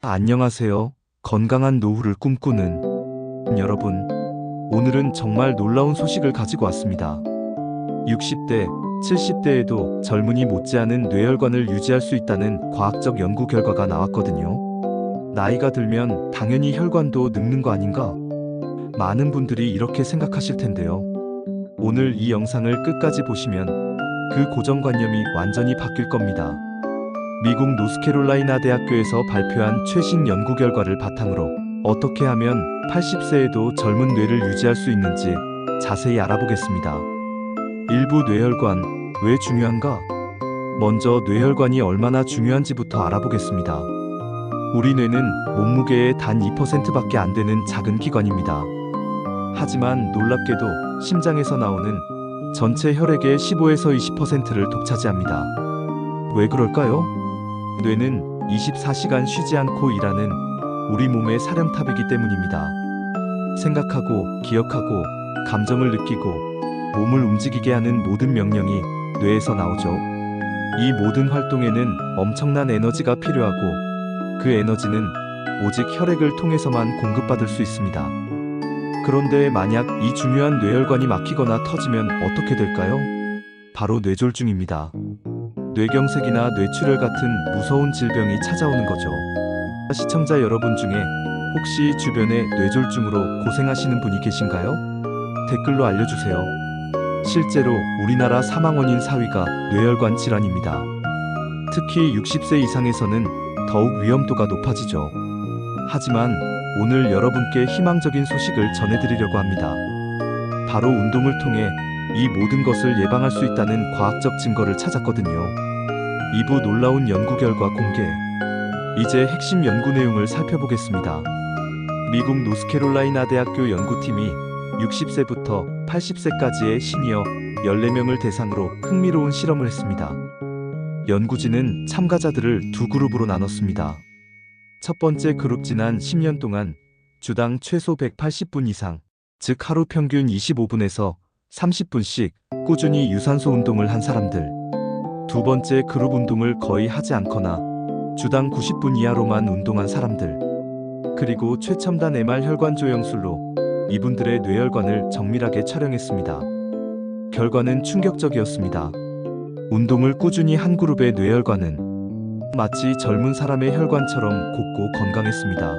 안녕하세요. 건강한 노후를 꿈꾸는 여러분. 오늘은 정말 놀라운 소식을 가지고 왔습니다. 60대, 70대에도 젊은이 못지않은 뇌혈관을 유지할 수 있다는 과학적 연구 결과가 나왔거든요. 나이가 들면 당연히 혈관도 늙는 거 아닌가? 많은 분들이 이렇게 생각하실 텐데요. 오늘 이 영상을 끝까지 보시면 그 고정관념이 완전히 바뀔 겁니다. 미국 노스캐롤라이나 대학교에서 발표한 최신 연구 결과를 바탕으로 어떻게 하면 80세에도 젊은 뇌를 유지할 수 있는지 자세히 알아보겠습니다. 일부 뇌혈관, 왜 중요한가? 먼저 뇌혈관이 얼마나 중요한지부터 알아보겠습니다. 우리 뇌는 몸무게의 단 2%밖에 안 되는 작은 기관입니다. 하지만 놀랍게도 심장에서 나오는 전체 혈액의 15에서 20%를 독차지합니다. 왜 그럴까요? 뇌는 24시간 쉬지 않고 일하는 우리 몸의 사령탑이기 때문입니다. 생각하고, 기억하고, 감정을 느끼고, 몸을 움직이게 하는 모든 명령이 뇌에서 나오죠. 이 모든 활동에는 엄청난 에너지가 필요하고, 그 에너지는 오직 혈액을 통해서만 공급받을 수 있습니다. 그런데 만약 이 중요한 뇌혈관이 막히거나 터지면 어떻게 될까요? 바로 뇌졸중입니다. 뇌경색이나 뇌출혈 같은 무서운 질병이 찾아오는 거죠. 시청자 여러분 중에 혹시 주변에 뇌졸중으로 고생하시는 분이 계신가요? 댓글로 알려주세요. 실제로 우리나라 사망 원인 4위가 뇌혈관 질환입니다. 특히 60세 이상에서는 더욱 위험도가 높아지죠. 하지만 오늘 여러분께 희망적인 소식을 전해드리려고 합니다. 바로 운동을 통해 이 모든 것을 예방할 수 있다는 과학적 증거를 찾았거든요. 2부 놀라운 연구 결과 공개. 이제 핵심 연구 내용을 살펴보겠습니다. 미국 노스캐롤라이나 대학교 연구팀이 60세부터 80세까지의 시니어 14명을 대상으로 흥미로운 실험을 했습니다. 연구진은 참가자들을 두 그룹으로 나눴습니다. 첫 번째 그룹 지난 10년 동안 주당 최소 180분 이상, 즉 하루 평균 25분에서 30분씩 꾸준히 유산소 운동을 한 사람들. 두 번째 그룹 운동을 거의 하지 않거나 주당 90분 이하로만 운동한 사람들. 그리고 최첨단 MR 혈관 조영술로 이분들의 뇌혈관을 정밀하게 촬영했습니다. 결과는 충격적이었습니다. 운동을 꾸준히 한 그룹의 뇌혈관은 마치 젊은 사람의 혈관처럼 곱고 건강했습니다.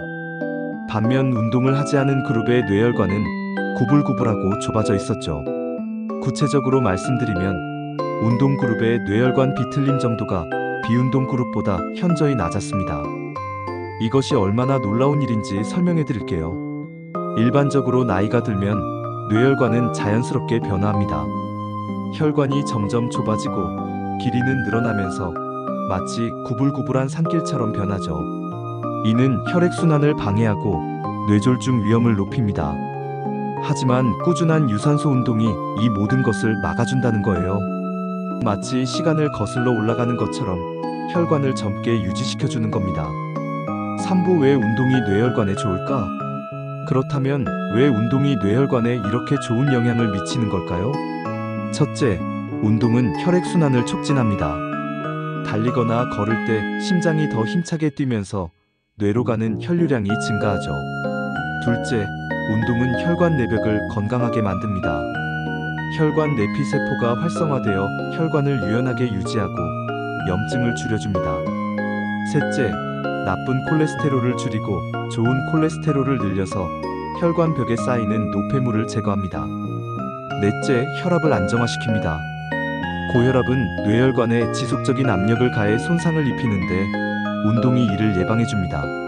반면 운동을 하지 않은 그룹의 뇌혈관은 구불구불하고 좁아져 있었죠. 구체적으로 말씀드리면 운동 그룹의 뇌혈관 비틀림 정도가 비운동 그룹보다 현저히 낮았습니다. 이것이 얼마나 놀라운 일인지 설명해 드릴게요. 일반적으로 나이가 들면 뇌혈관은 자연스럽게 변화합니다. 혈관이 점점 좁아지고 길이는 늘어나면서 마치 구불구불한 산길처럼 변하죠. 이는 혈액순환을 방해하고 뇌졸중 위험을 높입니다. 하지만 꾸준한 유산소 운동이 이 모든 것을 막아준다는 거예요. 마치 시간을 거슬러 올라가는 것처럼 혈관을 젊게 유지시켜주는 겁니다. 3부 왜 운동이 뇌혈관에 좋을까? 그렇다면 왜 운동이 뇌혈관에 이렇게 좋은 영향을 미치는 걸까요? 첫째, 운동은 혈액순환을 촉진합니다. 달리거나 걸을 때 심장이 더 힘차게 뛰면서 뇌로 가는 혈류량이 증가하죠. 둘째, 운동은 혈관 내벽을 건강하게 만듭니다. 혈관 내피세포가 활성화되어 혈관을 유연하게 유지하고 염증을 줄여줍니다. 셋째, 나쁜 콜레스테롤을 줄이고 좋은 콜레스테롤을 늘려서 혈관 벽에 쌓이는 노폐물을 제거합니다. 넷째, 혈압을 안정화시킵니다. 고혈압은 뇌혈관에 지속적인 압력을 가해 손상을 입히는데 운동이 이를 예방해줍니다.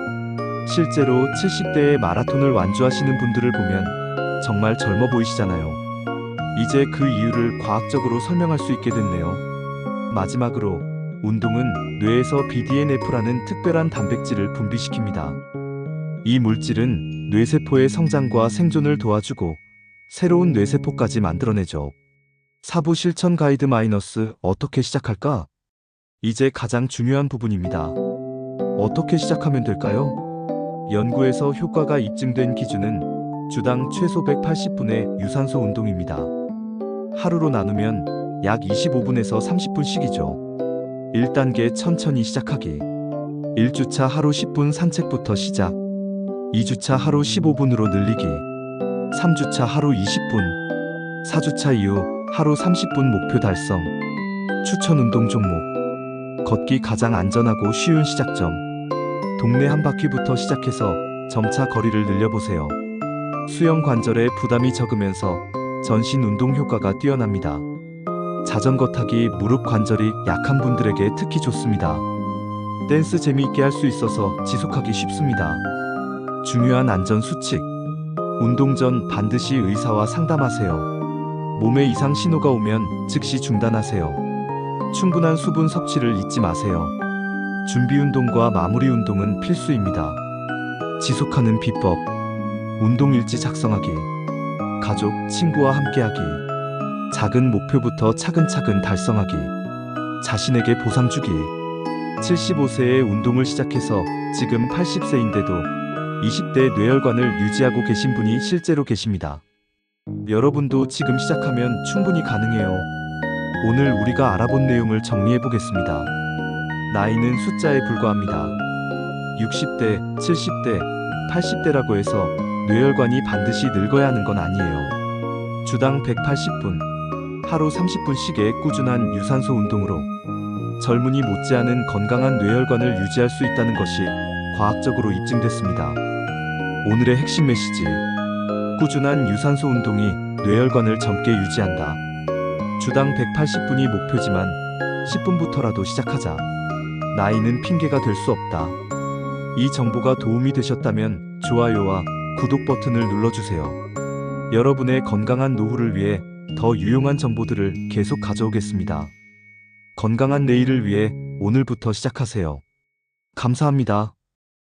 실제로 70대의 마라톤을 완주하시는 분들을 보면 정말 젊어 보이시잖아요. 이제 그 이유를 과학적으로 설명할 수 있게 됐네요. 마지막으로 운동은 뇌에서 BDNF라는 특별한 단백질을 분비시킵니다. 이 물질은 뇌세포의 성장과 생존을 도와주고 새로운 뇌세포까지 만들어내죠. 4부 실천 가이드 마이너스 어떻게 시작할까? 이제 가장 중요한 부분입니다. 어떻게 시작하면 될까요? 연구에서 효과가 입증된 기준은 주당 최소 180분의 유산소 운동입니다. 하루로 나누면 약 25분에서 30분씩이죠. 1단계 천천히 시작하기. 1주차 하루 10분 산책부터 시작. 2주차 하루 15분으로 늘리기. 3주차 하루 20분. 4주차 이후 하루 30분 목표 달성. 추천 운동 종목. 걷기 가장 안전하고 쉬운 시작점. 동네 한 바퀴부터 시작해서 점차 거리를 늘려보세요. 수영 관절에 부담이 적으면서 전신 운동 효과가 뛰어납니다. 자전거 타기 무릎 관절이 약한 분들에게 특히 좋습니다. 댄스 재미있게 할 수 있어서 지속하기 쉽습니다. 중요한 안전 수칙. 운동 전 반드시 의사와 상담하세요. 몸에 이상 신호가 오면 즉시 중단하세요. 충분한 수분 섭취를 잊지 마세요. 준비 운동과 마무리 운동은 필수입니다. 지속하는 비법. 운동 일지 작성하기. 가족, 친구와 함께하기. 작은 목표부터 차근차근 달성하기. 자신에게 보상 주기. 75세에 운동을 시작해서 지금 80세인데도 20대 뇌혈관을 유지하고 계신 분이 실제로 계십니다. 여러분도 지금 시작하면 충분히 가능해요. 오늘 우리가 알아본 내용을 정리해 보겠습니다. 나이는 숫자에 불과합니다. 60대, 70대, 80대라고 해서 뇌혈관이 반드시 늙어야 하는 건 아니에요. 주당 180분, 하루 30분씩의 꾸준한 유산소 운동으로 젊은이 못지않은 건강한 뇌혈관을 유지할 수 있다는 것이 과학적으로 입증됐습니다. 오늘의 핵심 메시지. 꾸준한 유산소 운동이 뇌혈관을 젊게 유지한다. 주당 180분이 목표지만 10분부터라도 시작하자. 나이는 핑계가 될 수 없다. 이 정보가 도움이 되셨다면 좋아요와 구독 버튼을 눌러주세요. 여러분의 건강한 노후를 위해 더 유용한 정보들을 계속 가져오겠습니다. 건강한 내일을 위해 오늘부터 시작하세요. 감사합니다.